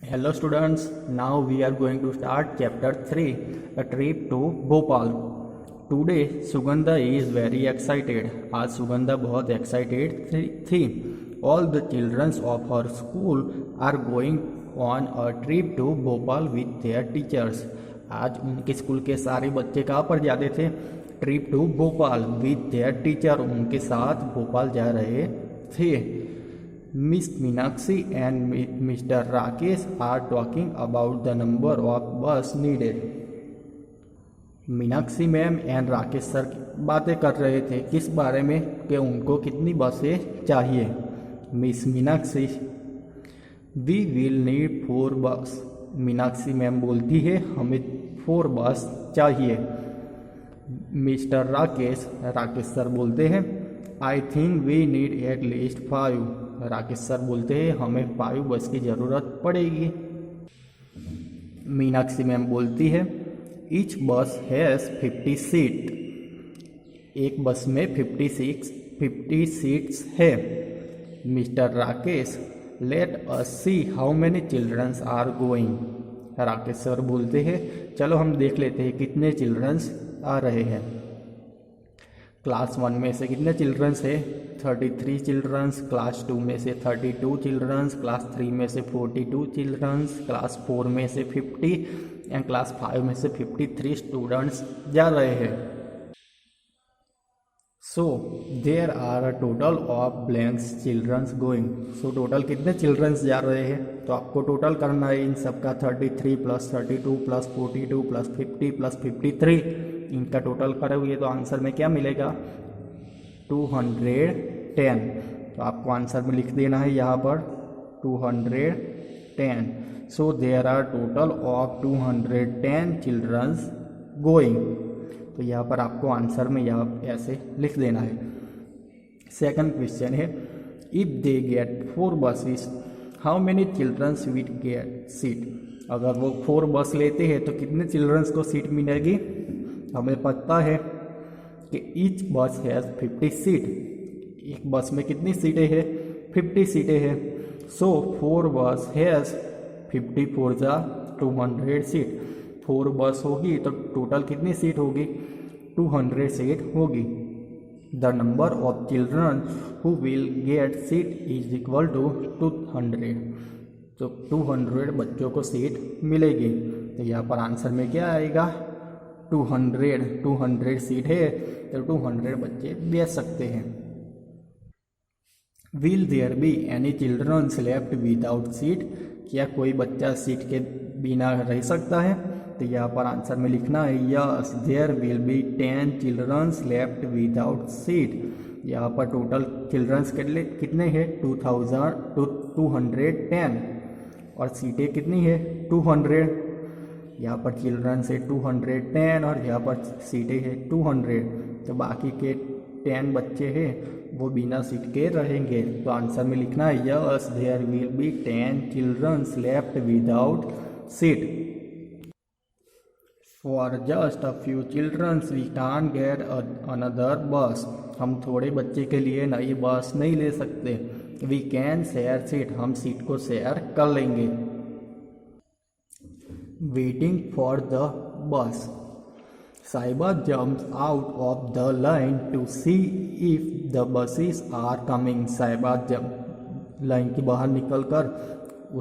Hello students, now we are going to start chapter 3, a trip to Bhopal. Today Sugandha is very excited. आज सुगंधा बहुत excited थी. All the children of her school are going on a trip to Bhopal with their teachers. आज उनके school के सारे बच्चे कहाँ पर जाते थे? Trip to Bhopal with their teacher. उनके साथ भोपाल जा रहे थे. Miss Meenakshi and Mr. Rakesh are talking about the number of bus needed. Meenakshi ma'am and Rakesh sir बातें कर रहे थे किस बारे में कि उनको कितनी बसें चाहिए. Miss Meenakshi, we will need 4 bus. Meenakshi ma'am बोलती है हमें 4 बस चाहिए. मिस्टर राकेश, राकेश सर बोलते हैं I think we need at least 5. Rakesh sir बोलते हैं हमें 5 बस की ज़रूरत पड़ेगी. मीनाक्षी मैम बोलती है ईच बस हैज़ 50 सीट. एक बस में 50 सीट्स है. Mister Rakesh, let us see how many childrens are going. Rakesh sir बोलते हैं चलो हम देख लेते हैं कितने चिल्ड्रंस आ रहे हैं. क्लास 1 में से कितने चिल्ड्रंस है? 33 चिल्ड्रंस. क्लास 2 में से 32 चिल्ड्रंस. क्लास 3 में से 42 चिल्ड्रंस. क्लास 4 में से 50 एंड क्लास 5 में से 53 स्टूडेंट्स जा रहे हैं. So there are a total of blanks childrens going. So total कितने चिल्ड्रंस जा रहे हैं? तो आपको टोटल करना है इन सबका. 33 प्लस 32 प्लस 42 प्लस 50 प्लस 53. इनका टोटल करोगे तो आंसर में क्या मिलेगा? 210. तो आपको आंसर में लिख देना है यहाँ पर 210. So there are total of 210 childrens going. तो यहाँ पर आपको आंसर में यहाँ ऐसे लिख देना है. सेकंड क्वेश्चन है if they get 4 buses how many childrens will get seat. अगर वो 4 बस लेते हैं तो कितने चिल्ड्रंस को सीट मिलेगी? हमें पता है कि ईच बस हैज़ 50 सीट. एक बस में कितनी सीटें हैं? 50 सीटें हैं. सो 4 बस हैज़ 54 जा 200 सीट. 4 बस होगी तो टोटल कितनी सीट होगी? 200 सीट होगी. The number of children who will get seat is equal to 200. तो 200 बच्चों को सीट मिलेगी. तो यहाँ पर आंसर में क्या आएगा? 200 सीट है तो 200 बच्चे बैठ सकते हैं. Will there be any childrens left without seat. क्या कोई बच्चा सीट के बिना रह सकता है? तो यहाँ पर आंसर में लिखना है yes there will be 10 childrens left without seat. यहाँ पर टोटल चिल्ड्रंस कितने हैं? 210 और सीटें कितनी है? 200. यहाँ पर चिल्ड्रंस है 210 और यहाँ पर सीटें है 200. तो बाकी के 10 बच्चे हैं वो बिना सीट के रहेंगे. तो आंसर में लिखना है yes there will be 10 childrens left without seat. For just a few childrens we can get another bus. हम थोड़े बच्चे के लिए नई बस नहीं ले सकते. We can share seat. हम सीट को शेयर कर लेंगे. Waiting for the bus. Saiba jumps out of the line to see if the buses are coming. साइबा जब लाइन के बाहर निकलकर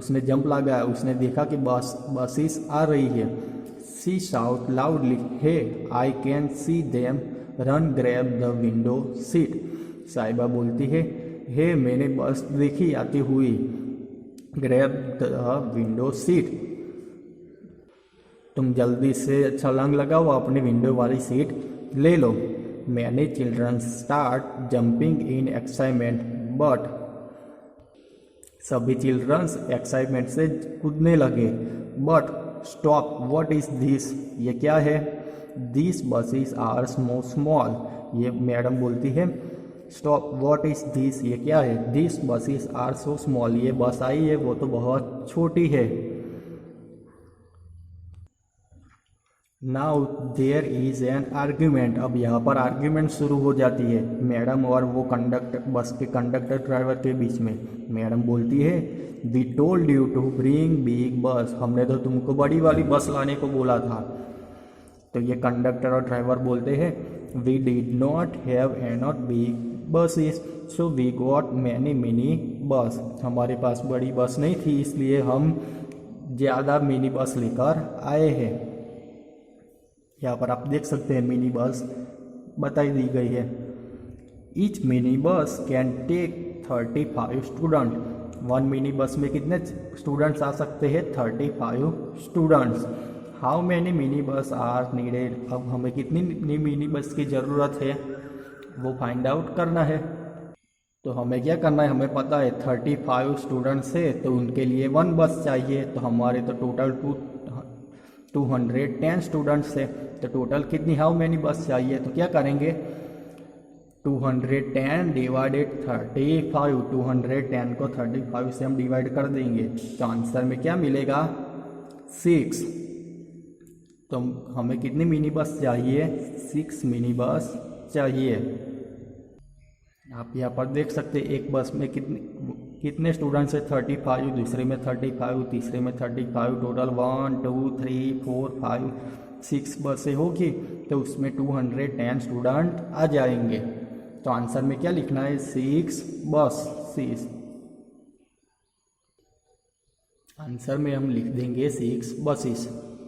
उसने जंप लगाया. उसने देखा कि बसेस आ रही है. She shout loudly, "Hey, I can see them. Run, grab the window seat." साइबा बोलती है हे मैंने बस देखी आती हुई. Grab the window seat. तुम जल्दी से छलांग लगाओ अपनी विंडो वाली सीट ले लो. Many children start jumping in excitement but. सभी चिल्ड्रंस एक्साइटमेंट से कूदने लगे. But stop what is this. ये क्या है? This buses are small. ये मैडम बोलती है स्टॉप व्हाट इज दिस. ये क्या है? This buses are so small. ये बस आई है वो तो बहुत छोटी है. Now there is an argument. अब यहाँ पर आर्ग्यूमेंट शुरू हो जाती है मैडम और वो बस के कंडक्टर ड्राइवर के बीच में। मैडम बोलती है we told you to bring big bus, हमने तो तुमको बड़ी वाली बस लाने को बोला था। तो ये कंडक्टर और ड्राइवर बोलते हैं we did not have enough big buses so we got many mini bus, हमारे पास बड़ी बस नहीं थी इसलिए हम ज़्यादा मिनी बस लेकर आए हैं। यहाँ पर आप देख सकते हैं मिनी बस बताई दी गई है। Each mini bus can take 35 student, one mini bus में कितने स्टूडेंट्स आ सकते हैं? 35 students. How many mini bus are needed, अब हमें कितनी मिनी बस की ज़रूरत है वो फाइंड आउट करना है। तो हमें क्या करना है, हमें पता है 35 स्टूडेंट्स है तो उनके लिए वन बस चाहिए, तो हमारे तो टोटल 210 स्टूडेंट्स है, तो टोटल कितनी हाउ मैनी बस चाहिए? तो क्या करेंगे 210 डिवाइडेड 35, 210 को 35 से हम डिवाइड कर देंगे तो आंसर में क्या मिलेगा 6। तो हमें कितनी मिनी बस चाहिए? 6 मिनी बस चाहिए। आप यहाँ पर देख सकते हैं एक बस में कितने स्टूडेंट्स है 35, दूसरे में 35, तीसरे में 35, टोटल 1 2 3 4 5 6 बसें होगी तो उसमें 210 स्टूडेंट आ जाएंगे। तो आंसर में क्या लिखना है 6 बस 6। आंसर में हम लिख देंगे 6 बसेस।